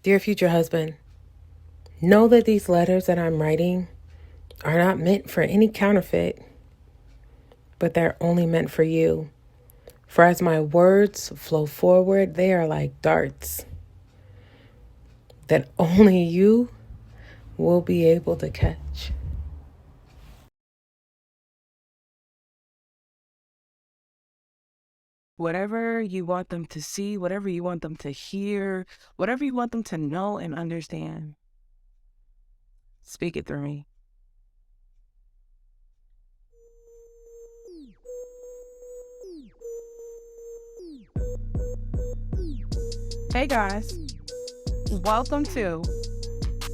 Dear future husband, know that these letters that I'm writing are not meant for any counterfeit, but they're only meant for you. For as my words flow forward, they are like darts that only you will be able to catch. Whatever you want them to see, whatever you want them to hear, whatever you want them to know and understand, speak it through me. Hey guys, welcome to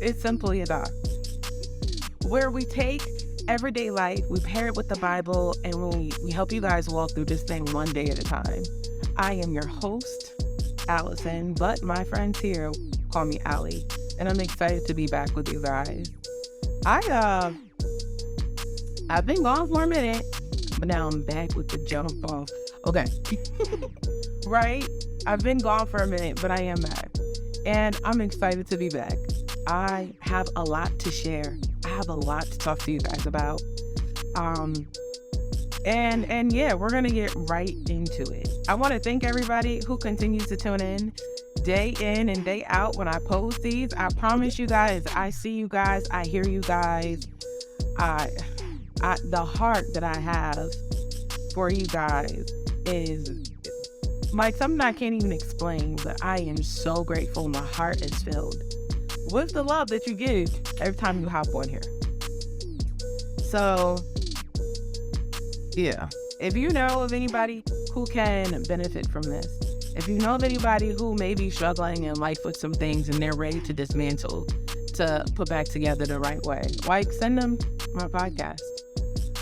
It's Simply a Doc, where we take everyday life, we pair it with the Bible, and we help you guys walk through this thing one day at a time. I am your host, Allison, but my friends here call me Allie, and I'm excited to be back with you guys. I I've been gone for a minute, but now I'm back with the jump off. Okay. Right? I've been gone for a minute, but I am back. And I'm excited to be back. I have a lot to share. I have a lot to talk to you guys about. Um and yeah, we're gonna get right into it. I want to thank everybody who continues to tune in and day out when I post these. I promise you guys, I see you guys, I hear you guys. I the heart that I have for you guys is like something I can't even explain, but I am so grateful. My heart is filled with the love that you give every time you hop on here. So, yeah. If you know of anybody who can benefit from this, if you know of anybody who may be struggling in life with some things and they're ready to dismantle, to put back together the right way, like send them my podcast.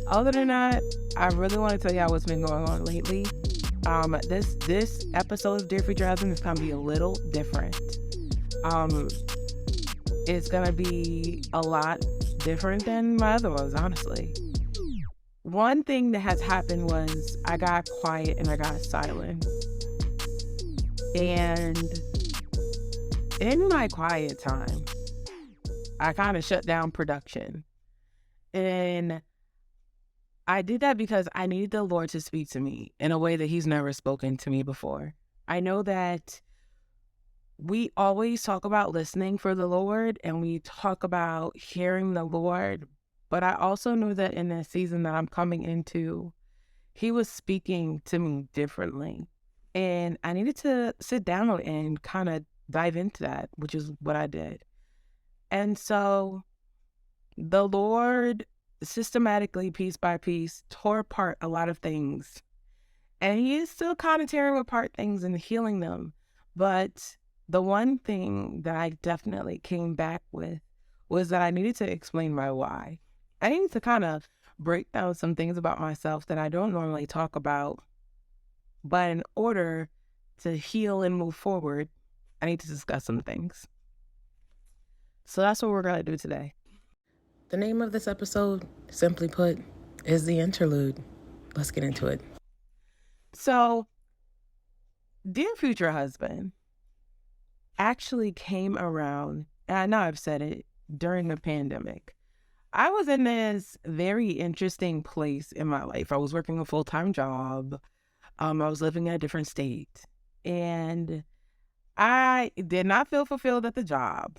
Other than that, I really want to tell y'all what's been going on lately. This episode of Dear Future Husband is gonna be a little different. It's gonna be a lot different than my other ones, honestly. One thing that has happened was I got quiet and I got silent. And in my quiet time, I kind of shut down production. And I did that because I needed the Lord to speak to me in a way that He's never spoken to me before. I know that we always talk about listening for the Lord and we talk about hearing the Lord, but I also know that in this season that I'm coming into, He was speaking to me differently. And I needed to sit down and kind of dive into that, which is what I did. And so the Lord systematically, piece by piece, tore apart a lot of things. And He is still kind of tearing apart things and healing them. But the one thing that I definitely came back with was that I needed to explain my why. I needed to kind of break down some things about myself that I don't normally talk about. But in order to heal and move forward, I need to discuss some things. So that's what we're going to do today. The name of this episode, simply put, is The Interlude. Let's get into it. So, Dear Future Husband actually came around, and I know I've said it, during the pandemic. I was in this very interesting place in my life. I was working a full-time job. I was living in a different state. And I did not feel fulfilled at the job.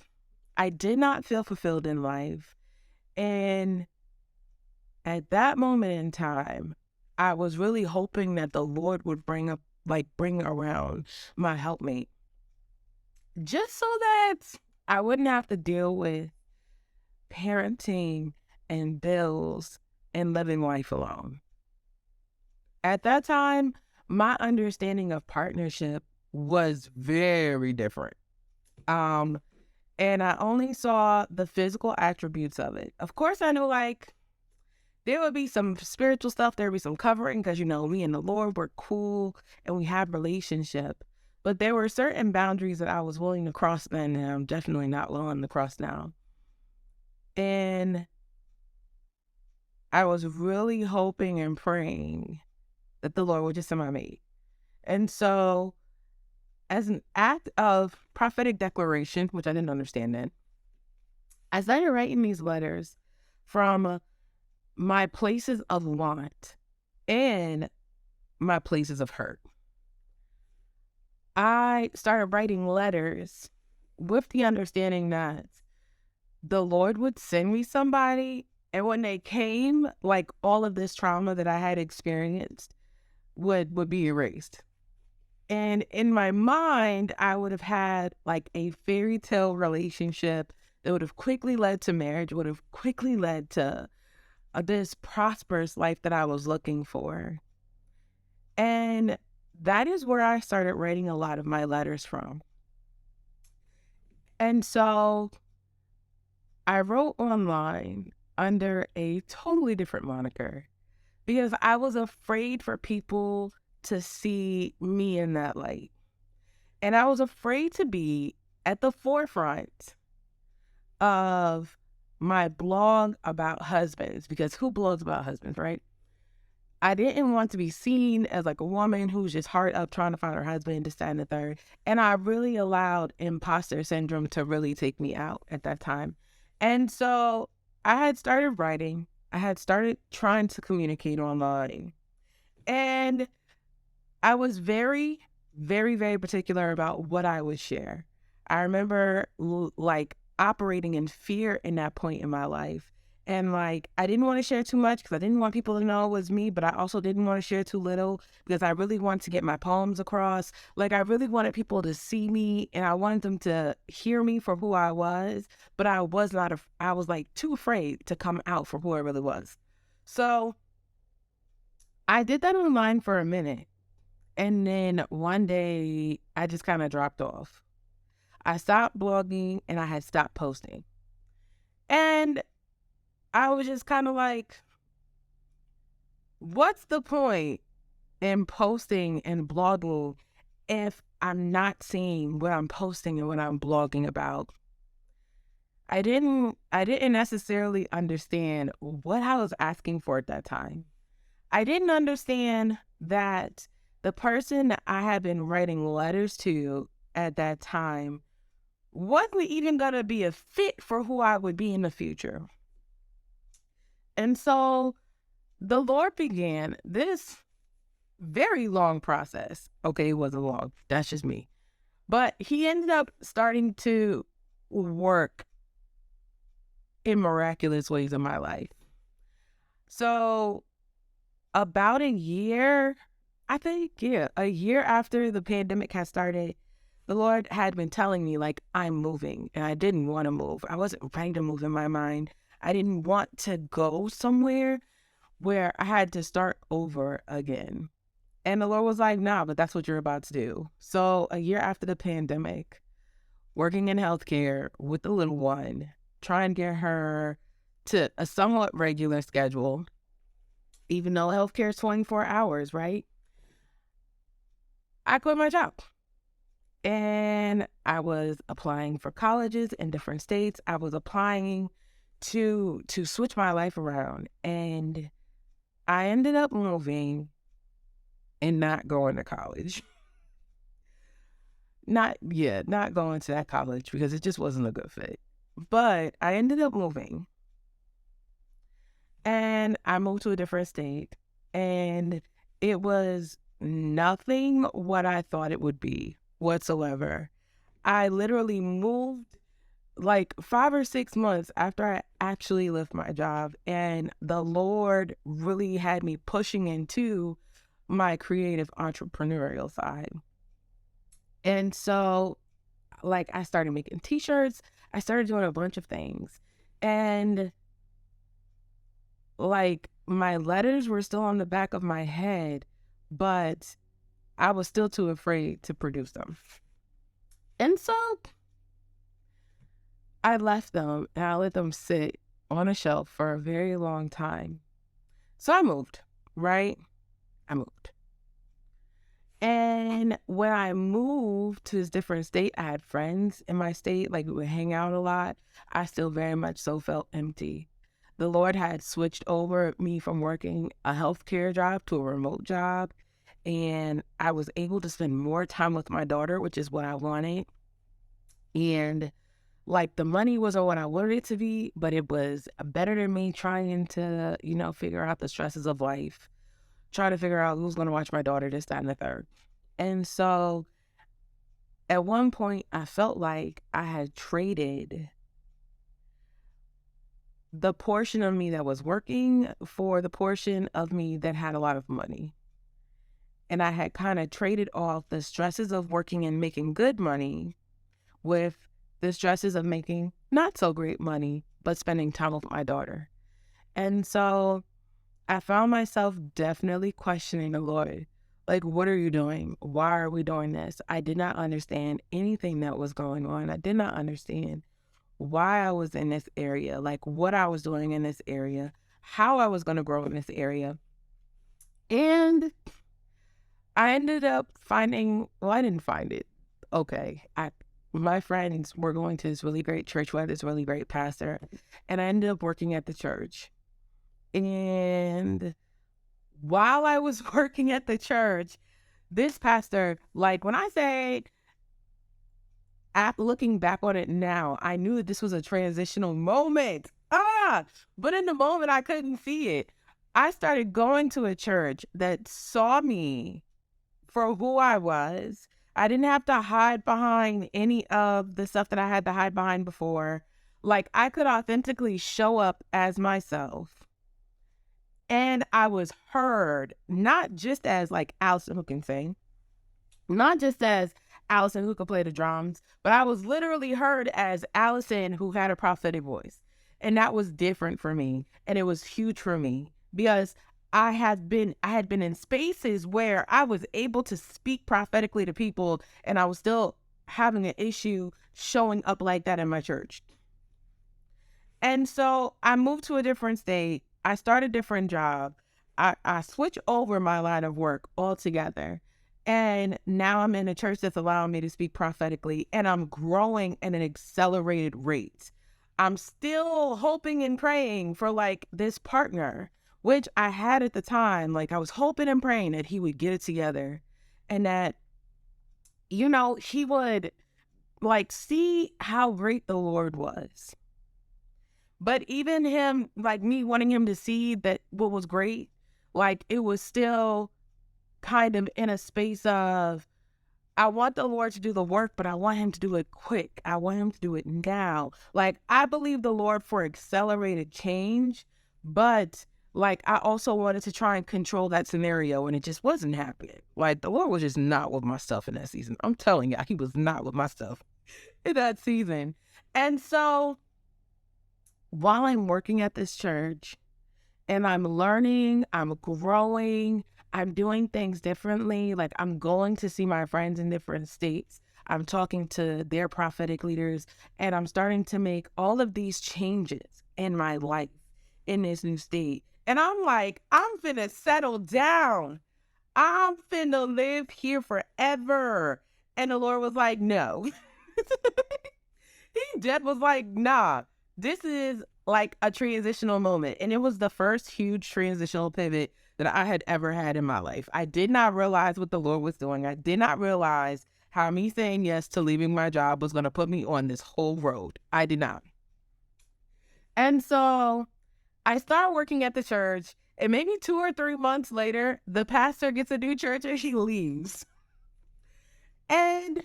I did not feel fulfilled in life. And at that moment in time, I was really hoping that the Lord would bring around my helpmate, just so that I wouldn't have to deal with parenting and bills and living life alone. At that time, my understanding of partnership was very different. Um, and I only saw the physical attributes of it. Of course, I knew like there would be some spiritual stuff, there would be some covering because, me and the Lord were cool and we had relationship. But there were certain boundaries that I was willing to cross then, and I'm definitely not willing to cross now. And I was really hoping and praying that the Lord would just send my mate. And so as an act of prophetic declaration, which I didn't understand then, I started writing these letters from my places of want and my places of hurt. I started writing letters with the understanding that the Lord would send me somebody, and when they came, like all of this trauma that I had experienced would be erased. And in my mind, I would have had like a fairy tale relationship that would have quickly led to marriage, would have quickly led to this prosperous life that I was looking for. And that is where I started writing a lot of my letters from. And so I wrote online under a totally different moniker because I was afraid for people to see me in that light. And I was afraid to be at the forefront of my blog about husbands, because who blogs about husbands, right? I didn't want to be seen as like a woman who's just hard up trying to find her husband, this, that, and the third. And I really allowed imposter syndrome to really take me out at that time. And so I had started writing, I had started trying to communicate online. And I was very, very, very particular about what I would share. I remember like operating in fear in that point in my life. And like, I didn't want to share too much because I didn't want people to know it was me, but I also didn't want to share too little because I really wanted to get my poems across. Like, I really wanted people to see me and I wanted them to hear me for who I was, but I was not, I was like too afraid to come out for who I really was. So I did that online for a minute. And then one day I just kind of dropped off. I stopped blogging and I had stopped posting. And I was just kind of like, what's the point in posting and blogging if I'm not seeing what I'm posting and what I'm blogging about? I didn't necessarily understand what I was asking for at that time. I didn't understand that the person that I had been writing letters to at that time wasn't even going to be a fit for who I would be in the future. And so the Lord began this very long process. Okay, it wasn't long. That's just me. But he ended up starting to work in miraculous ways in my life. So about a year, I think, a year after the pandemic had started, the Lord had been telling me, like, I'm moving, and I didn't want to move. I wasn't ready to move in my mind. I didn't want to go somewhere where I had to start over again. And the Lord was like, nah, but that's what you're about to do. So a year after the pandemic, working in healthcare with the little one, trying to get her to a somewhat regular schedule, even though healthcare is 24 hours, right? I quit my job. And I was applying for colleges in different states. I was applying to switch my life around. And I ended up moving and not going to college. Not going to that college because it just wasn't a good fit. But I ended up moving. And I moved to a different state. And it was nothing what I thought it would be whatsoever. I literally moved like 5 or 6 months after I actually left my job, and the Lord really had me pushing into my creative entrepreneurial side. And so like I started making t-shirts, I started doing a bunch of things, and like my letters were still on the back of my head, but I was still too afraid to produce them. And so I left them and I let them sit on a shelf for a very long time. So I moved, right? I moved. And when I moved to this different state, I had friends in my state, like we would hang out a lot. I still very much so felt empty. The Lord had switched over me from working a healthcare job to a remote job. and I was able to spend more time with my daughter, which is what I wanted. And like the money wasn't what I wanted it to be, but it was better than me trying to, figure out the stresses of life, try to figure out who's going to watch my daughter, this, that, and the third. And so at one point, I felt like I had traded the portion of me that was working for the portion of me that had a lot of money. And I had kind of traded off the stresses of working and making good money with the stresses of making not so great money, but spending time with my daughter. And so I found myself definitely questioning the Lord. Like, what are you doing? Why are we doing this? I did not understand anything that was going on. I did not understand why I was in this area, like what I was doing in this area, how I was going to grow in this area. And I ended up finding, well, I didn't find it. Okay. My friends were going to this really great church with this really great pastor, and I ended up working at the church. And while I was working at the church, this pastor, like when I say, looking back on it now, I knew that this was a transitional moment. But in the moment, I couldn't see it. I started going to a church that saw me for who I was. I didn't have to hide behind any of the stuff that I had to hide behind before. Like, I could authentically show up as myself. And I was heard, not just as like Allison who can sing, not just as Allison who could play the drums, but I was literally heard as Allison who had a prophetic voice. And that was different for me. And it was huge for me because I had been in spaces where I was able to speak prophetically to people, and I was still having an issue showing up like that in my church. And so I moved to a different state. I started a different job. I switched over my line of work altogether. And now I'm in a church that's allowing me to speak prophetically, and I'm growing at an accelerated rate. I'm still hoping and praying for like this partner, which I had at the time. Like I was hoping and praying that he would get it together and that, he would like see how great the Lord was. But even him, like me wanting him to see that what was great, like it was still kind of in a space of, I want the Lord to do the work, but I want him to do it quick. I want him to do it now. Like, I believe the Lord for accelerated change, but like, I also wanted to try and control that scenario, and it just wasn't happening. Like, the Lord was just not with my stuff in that season. I'm telling you, he was not with my stuff in that season. And so while I'm working at this church and I'm learning, I'm growing, I'm doing things differently. Like I'm going to see my friends in different states. I'm talking to their prophetic leaders, and I'm starting to make all of these changes in my life in this new state. And I'm like, I'm finna settle down. I'm finna live here forever. And the Lord was like, no. He just was like, nah, this is like a transitional moment. And it was the first huge transitional pivot that I had ever had in my life. I did not realize what the Lord was doing. I did not realize how me saying yes to leaving my job was going to put me on this whole road. I did not. And so I started working at the church, and maybe 2 or 3 months later, the pastor gets a new church and he leaves. And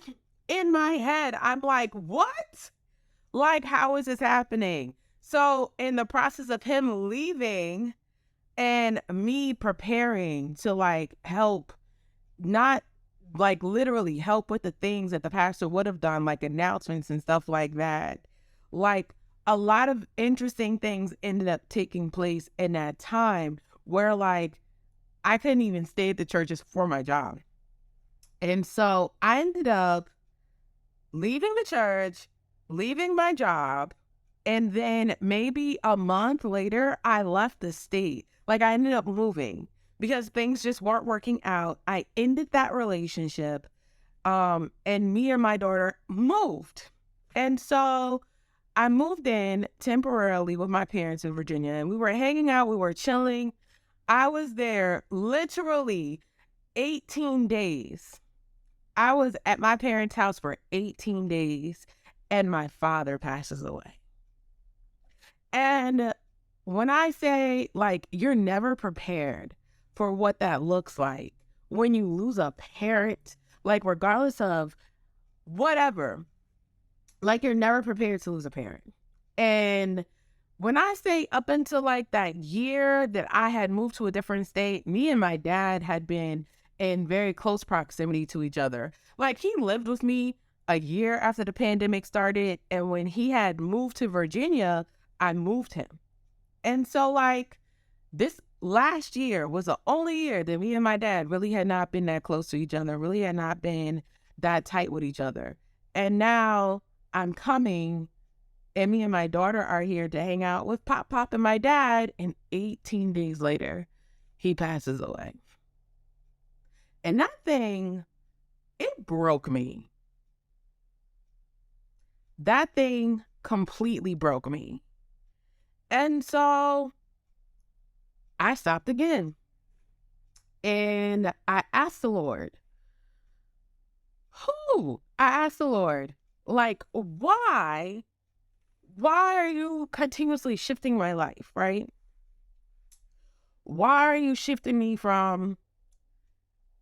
in my head, I'm like, what? Like, how is this happening? So in the process of him leaving and me preparing to like help, not like literally help with the things that the pastor would have done, like announcements and stuff like that, like a lot of interesting things ended up taking place in that time where like I couldn't even stay at the churches for my job. And so I ended up leaving the church, leaving my job, and then maybe a month later, I left the state. Like I ended up moving because things just weren't working out. I ended that relationship, and me and my daughter moved. And so I moved in temporarily with my parents in Virginia, and we were hanging out, we were chilling. I was there literally 18 days. I was at my parents' house for 18 days and my father passes away. And when I say, like, you're never prepared for what that looks like when you lose a parent, like, regardless of whatever, like, you're never prepared to lose a parent. And when I say up until like that year that I had moved to a different state, me and my dad had been in very close proximity to each other. Like, he lived with me a year after the pandemic started. And when he had moved to Virginia, I moved him. And so, like, this last year was the only year that me and my dad really had not been that close to each other, really had not been that tight with each other. And now I'm coming, and me and my daughter are here to hang out with Pop and my dad. And 18 days later, he passes away. And that thing, it broke me. That thing completely broke me. And so I stopped again. And I asked the Lord, like, why are you continuously shifting my life, right? Why are you shifting me from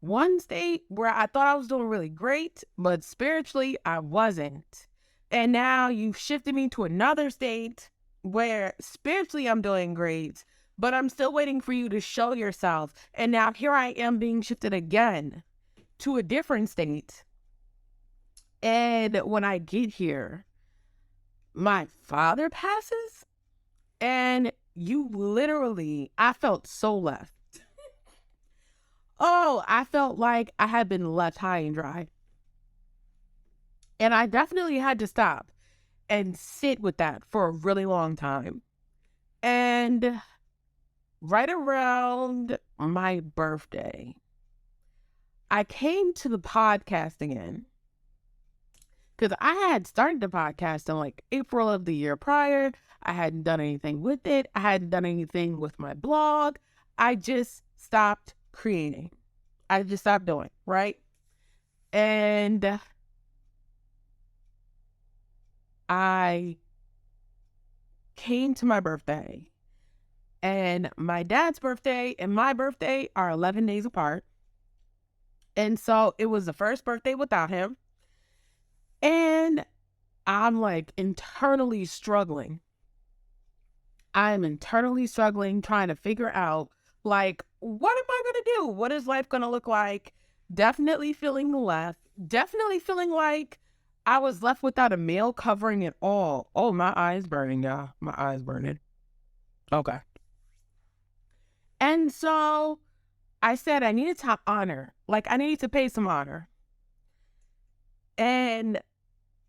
one state where I thought I was doing really great, but spiritually I wasn't? And now you've shifted me to another state where spiritually I'm doing great, but I'm still waiting for you to show yourself. And now here I am being shifted again to a different state. And when I get here, my father passes, and I felt so left. I felt like I had been left high and dry. And I definitely had to stop and sit with that for a really long time. And right around my birthday, I came to the podcast again. Because I had started the podcast in like April of the year prior. I hadn't done anything with it. I hadn't done anything with my blog. I just stopped creating. I just stopped doing, right? And I came to my birthday. And my dad's birthday and my birthday are 11 days apart. And so it was the first birthday without him. And I'm like internally struggling. I'm internally struggling, trying to figure out, like, what am I going to do? What is life going to look like? Definitely feeling left. Definitely feeling like I was left without a male covering it all. Oh, my eye's burning, y'all. My eye's burning. Okay. And so I said I needed to honor. Like, I needed to pay some honor. And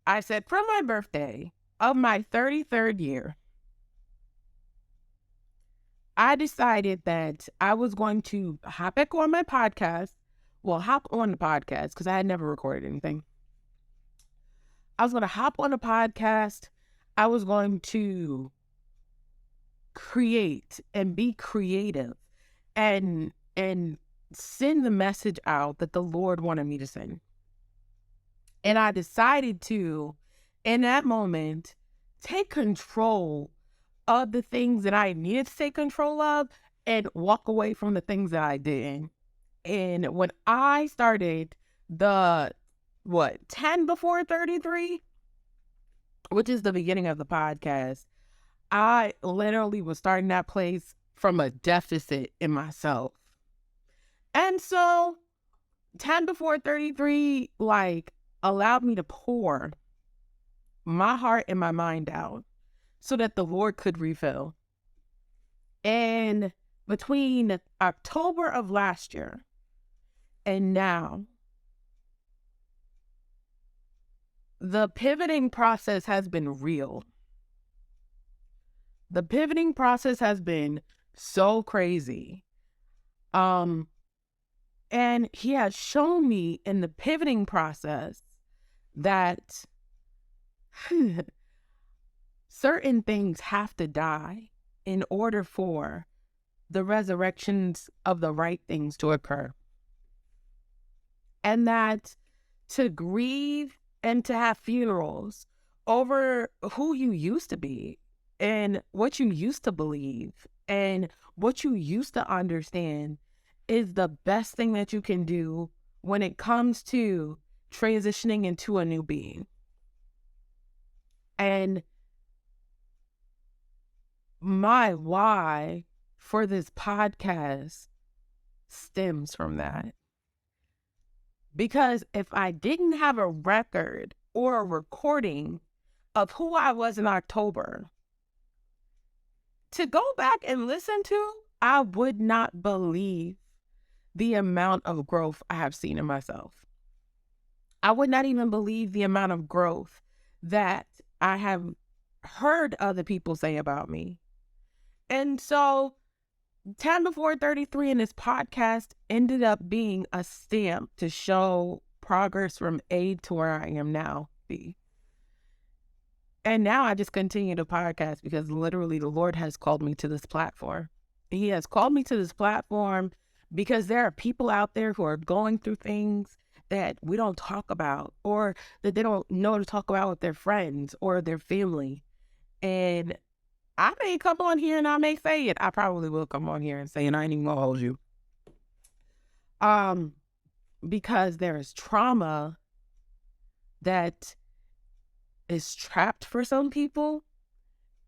I said, for my birthday of my 33rd year, I decided that I was going to hop back on my podcast. Well, hop on the podcast because I had never recorded anything. I was going to hop on the podcast. I was going to create and be creative and send the message out that the Lord wanted me to send. And I decided to, in that moment, take control of the things that I needed to take control of and walk away from the things that I didn't. And when I started the, 10 before 33, which is the beginning of the podcast, I literally was starting that place from a deficit in myself. And so 10 before 33, like, allowed me to pour my heart and my mind out so that the Lord could refill. And between October of last year and now, the pivoting process has been real. The pivoting process has been so crazy. And he has shown me in the pivoting process that certain things have to die in order for the resurrections of the right things to occur. And that to grieve and to have funerals over who you used to be and what you used to believe and what you used to understand is the best thing that you can do when it comes to transitioning into a new being. And my why for this podcast stems from that. Because if I didn't have a record or a recording of who I was in October to go back and listen to, I would not believe the amount of growth I have seen in myself. I would not even believe the amount of growth that I have heard other people say about me. And so 10 Before 33 in this podcast ended up being a stamp to show progress from A to where I am now, B. And now I just continue to podcast because literally the Lord has called me to this platform. He has called me to this platform because there are people out there who are going through things that we don't talk about or that they don't know to talk about with their friends or their family. And I may come on here and I may say it. I probably will come on here and say, and I ain't even gonna hold you. Because there is trauma that is trapped for some people,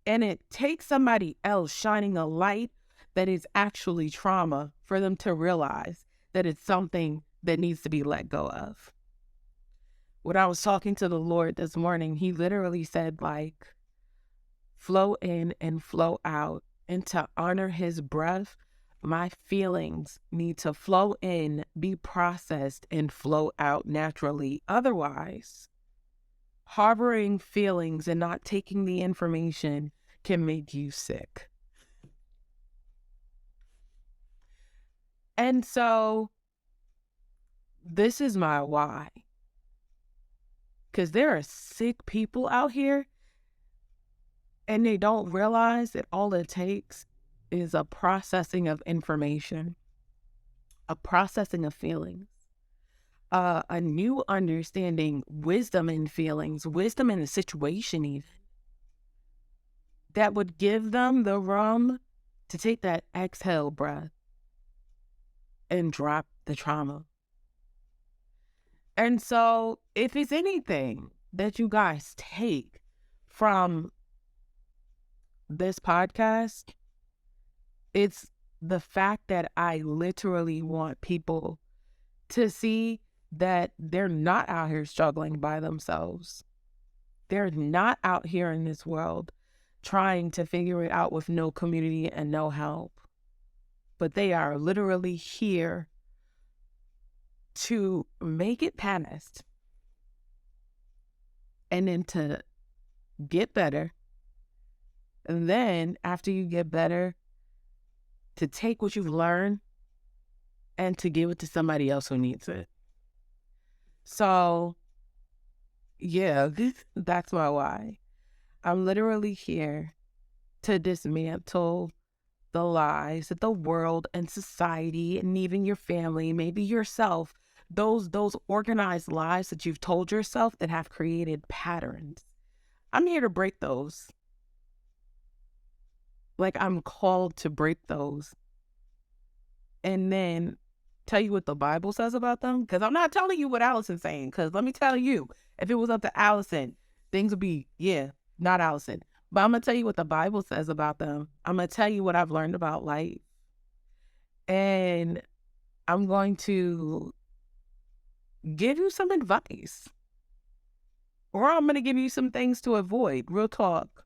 and it takes somebody else shining a light that is actually trauma for them to realize that it's something that needs to be let go of. When I was talking to the Lord this morning, he literally said, like, flow in and flow out. And to honor his breath, my feelings need to flow in, be processed, and flow out naturally. Otherwise, harboring feelings and not taking the information can make you sick. And so this is my why. Because there are sick people out here and they don't realize that all it takes is a processing of information, a processing of feelings, a new understanding, wisdom in feelings, wisdom in the situation even, that would give them the room to take that exhale breath and drop the trauma. And so if it's anything that you guys take from this podcast, it's the fact that I literally want people to see that they're not out here struggling by themselves. They're not out here in this world trying to figure it out with no community and no help. But they are literally here to make it past and then to get better. And then after you get better, to take what you've learned and to give it to somebody else who needs it. So, yeah, that's my why. I'm literally here to dismantle the lies that the world and society and even your family, maybe yourself, those organized lies that you've told yourself that have created patterns. I'm here to break those. Like, I'm called to break those. And then tell you what the Bible says about them. Because I'm not telling you what Allison's saying. Because let me tell you, if it was up to Allison, things would be, not Allison. But I'm going to tell you what the Bible says about them. I'm going to tell you what I've learned about life. And I'm going to give you some advice. Or I'm going to give you some things to avoid. Real talk.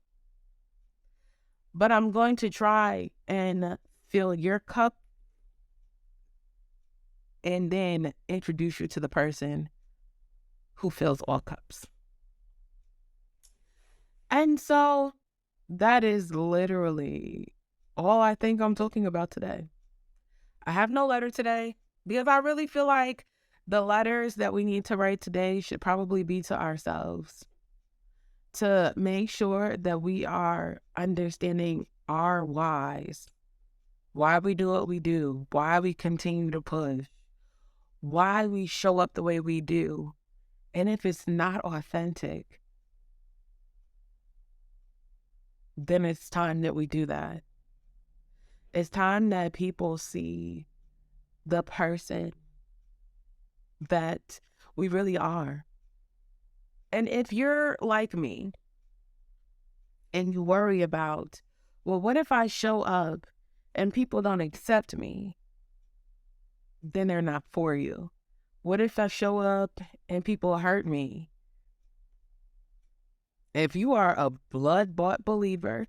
But I'm going to try and fill your cup and then introduce you to the person who fills all cups. And so that is literally all I think I'm talking about today. I have no letter today because I really feel like the letters that we need to write today should probably be to ourselves, to make sure that we are understanding our whys, why we do what we do, why we continue to push, why we show up the way we do. And if it's not authentic, then it's time that we do that. It's time that people see the person that we really are. And if you're like me and you worry about, well, what if I show up and people don't accept me? Then they're not for you. What if I show up and people hurt me? If you are a blood-bought believer,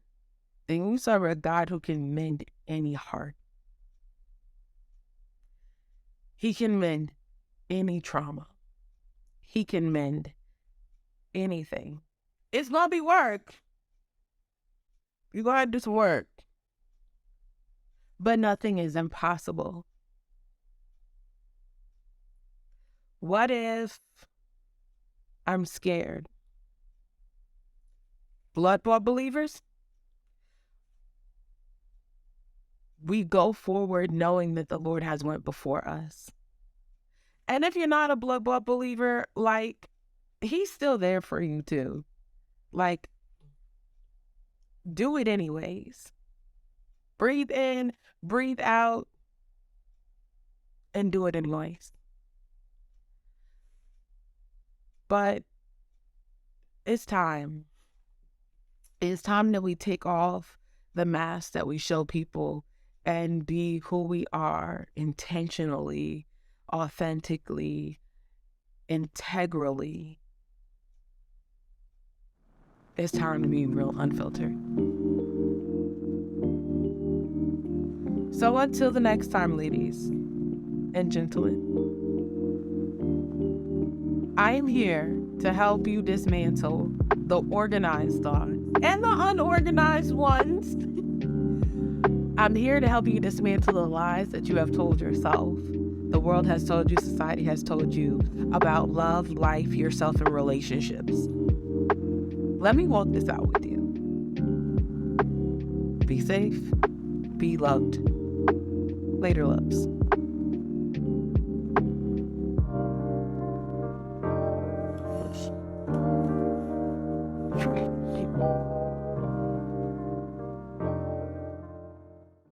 then you serve a God who can mend any heart. He can mend any trauma. He can mend anything. It's going to be work. You're going to do some work. But nothing is impossible. What if I'm scared? Blood-bought believers, we go forward knowing that the Lord has went before us. And if you're not a blood-bought believer, like, he's still there for you too. Like, do it anyways. Breathe in, breathe out, and do it anyways. But it's time. It's time that we take off the mask that we show people and be who we are intentionally, authentically, integrally. It's time to be real unfiltered. So until the next time, ladies and gentlemen, I am here to help you dismantle the organized thoughts and the unorganized ones. I'm here to help you dismantle the lies that you have told yourself, the world has told you, society has told you about love, life, yourself, and relationships. Let me walk this out with you. Be safe, be loved. Later, loves.